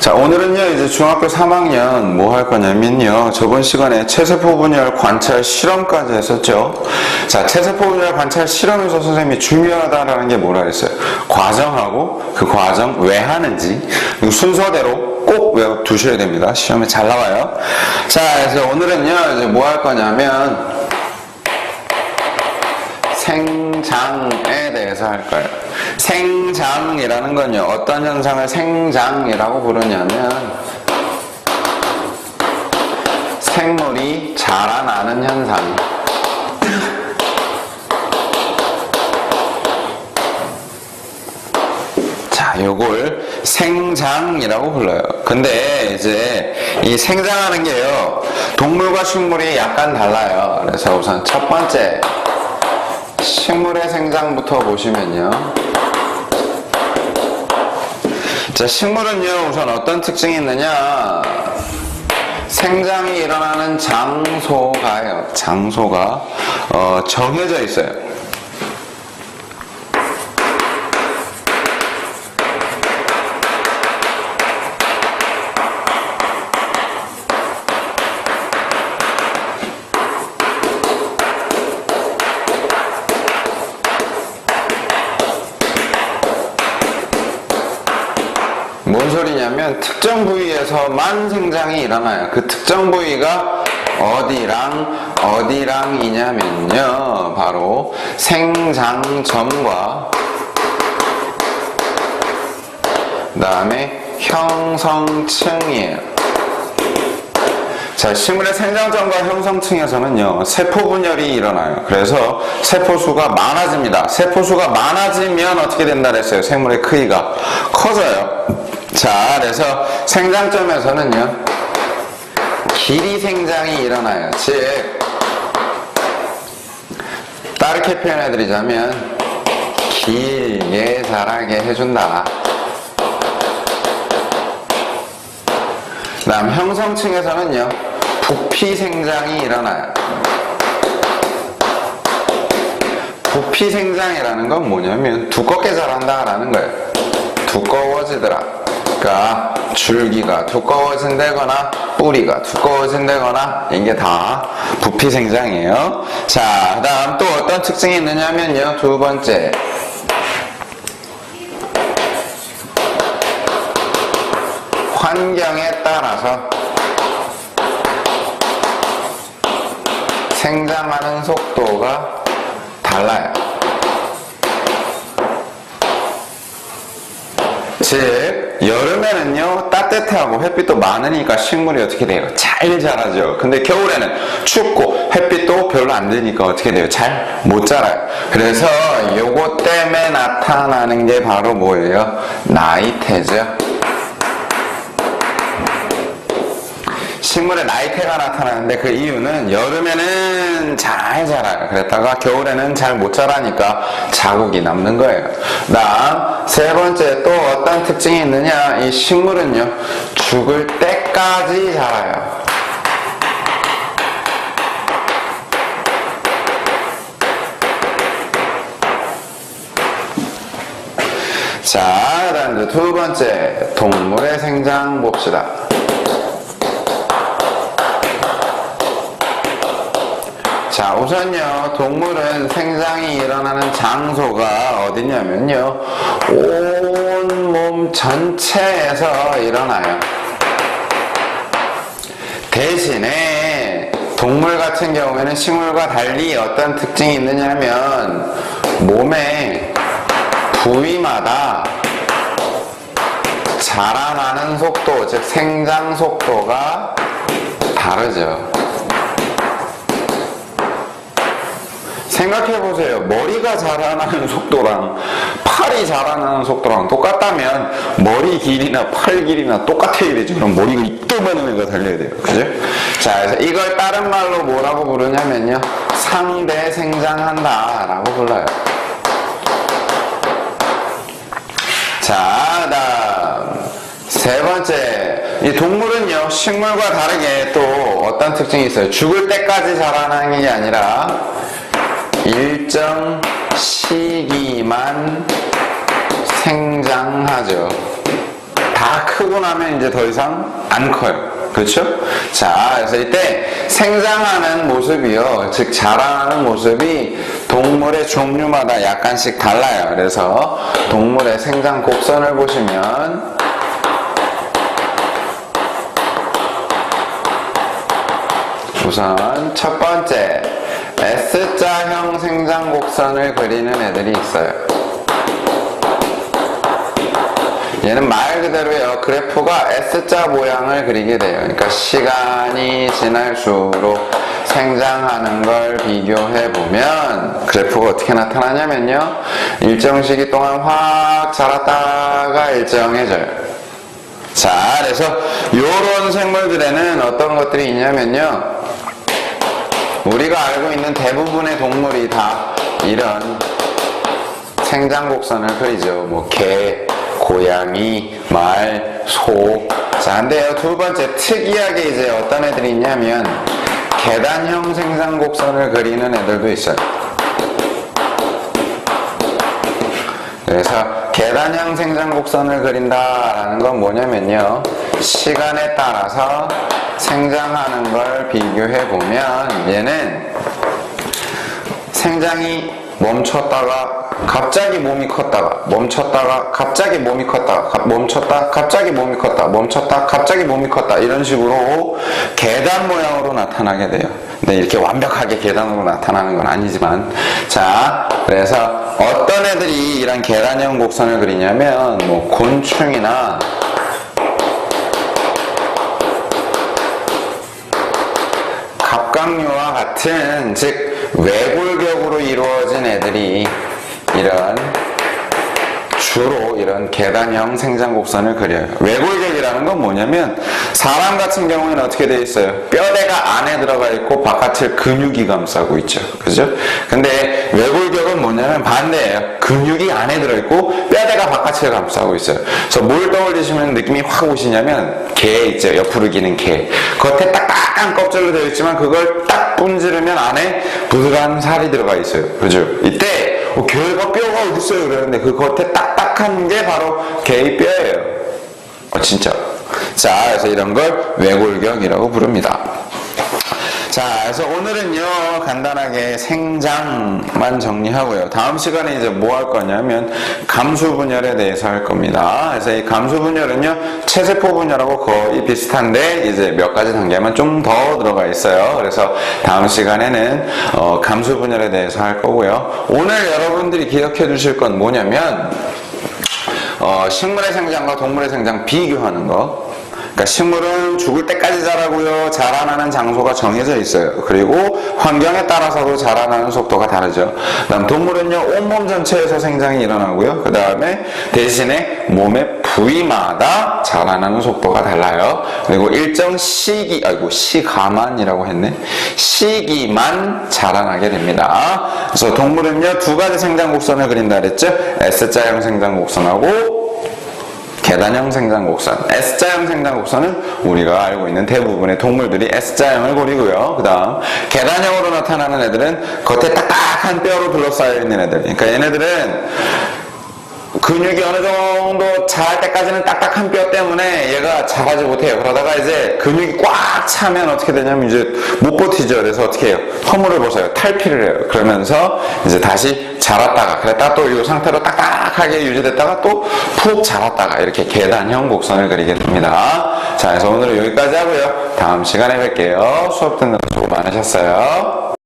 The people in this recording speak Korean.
자, 오늘은요, 이제 중학교 3학년 뭐 할 거냐면요. 저번 시간에 체세포 분열 관찰 실험까지 했었죠. 자, 체세포 분열 관찰 실험에서 선생님이 중요하다라는 게 뭐라 했어요? 과정하고 그 과정 왜 하는지, 그리고 순서대로 꼭 외워두셔야 됩니다. 시험에 잘 나와요. 자, 그래서 오늘은요, 이제 뭐 할 거냐면, 생장에 대해서 할 거예요. 생장이라는 건요, 어떤 현상을 생장이라고 부르냐면, 생물이 자라나는 현상. 자, 요걸 생장이라고 불러요. 근데 이제 이 생장하는 게요, 동물과 식물이 약간 달라요. 그래서 우선 첫 번째, 식물의 생장부터 보시면요. 자, 식물은요, 우선 어떤 특징이 있느냐. 생장이 일어나는 장소가요. 장소가 정해져 있어요. 뭔 소리냐면 특정 부위에서만 생장이 일어나요. 그 특정 부위가 어디랑이냐면요, 바로 생장점과 그 다음에 형성층이에요. 자, 식물의 생장점과 형성층에서는요, 세포분열이 일어나요. 그래서 세포수가 많아집니다. 세포수가 많아지면 어떻게 된다 그랬어요? 생물의 크기가 커져요. 자, 그래서 생장점에서는요, 길이 생장이 일어나요. 즉, 다르게 표현해드리자면, 길게 자라게 해준다. 그 다음 형성층에서는요, 부피 생장이 일어나요. 부피 생장이라는 건 뭐냐면, 두껍게 자란다라는 거예요. 두꺼워지더라. 그러니까 줄기가 두꺼워진다거나 뿌리가 두꺼워진다거나 이게 다 부피 생장이에요. 자, 그 다음 또 어떤 특징이 있느냐면요, 두 번째, 환경에 따라서 생장하는 속도가 달라요. 즉, 여름에는요, 따뜻하고 햇빛도 많으니까 식물이 어떻게 돼요? 잘 자라죠. 근데 겨울에는 춥고 햇빛도 별로 안 드니까 어떻게 돼요? 잘 못 자라요. 그래서 요거 때문에 나타나는 게 바로 뭐예요? 나이테죠. 식물에 나이테가 나타나는데 그 이유는 여름에는 잘 자라요. 그랬다가 겨울에는 잘 못 자라니까 자국이 남는 거예요. 다음 세 번째, 또 어떤 특징이 있느냐. 이 식물은요, 죽을 때까지 자라요. 자, 그다음 두 번째, 동물의 생장 봅시다. 자, 우선요, 동물은 생장이 일어나는 장소가 어디냐면요, 온몸 전체에서 일어나요. 대신에 동물 같은 경우에는 식물과 달리 어떤 특징이 있느냐면, 몸의 부위마다 자라나는 속도, 즉 생장 속도가 다르죠. 생각해보세요. 머리가 자라나는 속도랑 팔이 자라나는 속도랑 똑같다면 머리 길이나 팔 길이나 똑같아야 되죠. 그럼 머리가 이따만한 애가 달려야 돼요. 그죠? 자, 그래서 이걸 다른 말로 뭐라고 부르냐면요, 상대 생장한다 라고 불러요. 자, 다음 세 번째, 이 동물은요, 식물과 다르게 또 어떤 특징이 있어요? 죽을 때까지 자라나는 게 아니라 일정 시기만 생장하죠. 다 크고 나면 이제 더 이상 안 커요. 그렇죠? 자, 그래서 이때 생장하는 모습이요, 즉 자라나는 모습이 동물의 종류마다 약간씩 달라요. 그래서 동물의 생장 곡선을 보시면 우선 첫 번째 S자형 생장 곡선을 그리는 애들이 있어요. 얘는 말 그대로요, 그래프가 S자 모양을 그리게 돼요. 그러니까 시간이 지날수록 생장하는 걸 비교해 보면 그래프가 어떻게 나타나냐면요, 일정 시기 동안 확 자랐다가 일정해져요. 자, 그래서 요런 생물들에는 어떤 것들이 있냐면요, 우리가 알고 있는 대부분의 동물이 다 이런 생장 곡선을 그리죠. 뭐 개, 고양이, 말, 소. 자, 근데요, 두 번째 특이하게 이제 어떤 애들이 있냐면 계단형 생장 곡선을 그리는 애들도 있어요. 그래서 계단형 생장 곡선을 그린다라는 건 뭐냐면요, 시간에 따라서 생장하는 걸 비교해 보면 얘는 생장이 멈췄다가 갑자기 몸이 컸다가 멈췄다가 갑자기 몸이 컸다가 멈췄다 갑자기 몸이 컸다 멈췄다 갑자기 몸이 컸다, 이런 식으로 계단 모양으로 나타나게 돼요. 근데 이렇게 완벽하게 계단으로 나타나는 건 아니지만, 자, 그래서 어떤 애들이 이런 계단형 곡선을 그리냐면 뭐 곤충이나 갑각류와 같은, 즉 외골격으로 이루어진 애들이 주로 이런 계단형 생장 곡선을 그려요. 외골격이라는 건 뭐냐면 사람 같은 경우에는 어떻게 되어 있어요? 뼈대가 안에 들어가 있고 바깥을 근육이 감싸고 있죠. 그죠? 근데 외골격은 뭐냐면 반대예요. 근육이 안에 들어있고 뼈대가 바깥을 감싸고 있어요. 그래서 뭘 떠올리시면 느낌이 확 오시냐면 개 있죠. 옆으로 기는 개. 겉에 딱딱한 껍질로 되어 있지만 그걸 딱 분지르면 안에 부드러운 살이 들어가 있어요. 그죠? 이때 개가 뼈가 어딨어요? 그러는데 그 겉에 딱딱한 게 바로 개의 뼈예요. 진짜. 자, 그래서 이런 걸 외골격이라고 부릅니다. 자, 그래서 오늘은요, 간단하게 생장만 정리하고요. 다음 시간에 이제 뭐 할 거냐면 감수 분열에 대해서 할 겁니다. 그래서 이 감수 분열은요, 체세포 분열하고 거의 비슷한데 이제 몇 가지 단계만 좀 더 들어가 있어요. 그래서 다음 시간에는 감수 분열에 대해서 할 거고요. 오늘 여러분들이 기억해 주실 건 뭐냐면 식물의 생장과 동물의 생장 비교하는 거. 그러니까 식물은 죽을 때까지 자라고요. 자라나는 장소가 정해져 있어요. 그리고 환경에 따라서도 자라나는 속도가 다르죠. 그다음 동물은요, 온몸 전체에서 생장이 일어나고요. 그 다음에 대신에 몸의 부위마다 자라나는 속도가 달라요. 그리고 일정 시기만이라고 했네. 시기만 자라나게 됩니다. 그래서 동물은요, 두 가지 생장 곡선을 그린다 그랬죠. S자형 생장 곡선하고 계단형 생장 곡선. S자형 생장 곡선은 우리가 알고 있는 대부분의 동물들이 S자형을 그리고요. 그 다음 계단형으로 나타나는 애들은 겉에 딱딱한 뼈로 둘러싸여 있는 애들. 그러니까 얘네들은 근육이 어느 정도 자랄 때까지는 딱딱한 뼈 때문에 얘가 자라지 못해요. 그러다가 이제 근육이 꽉 차면 어떻게 되냐면 이제 못 버티죠. 그래서 어떻게 해요? 허물을 벗어요. 탈피를 해요. 그러면서 이제 다시 자랐다가, 그랬다가 또 이 상태로 딱딱하게 유지됐다가 또 푹 자랐다가 이렇게 계단형 곡선을 그리게 됩니다. 자, 그래서 오늘은 여기까지 하고요. 다음 시간에 뵐게요. 수업 듣는 거 수고 많으셨어요.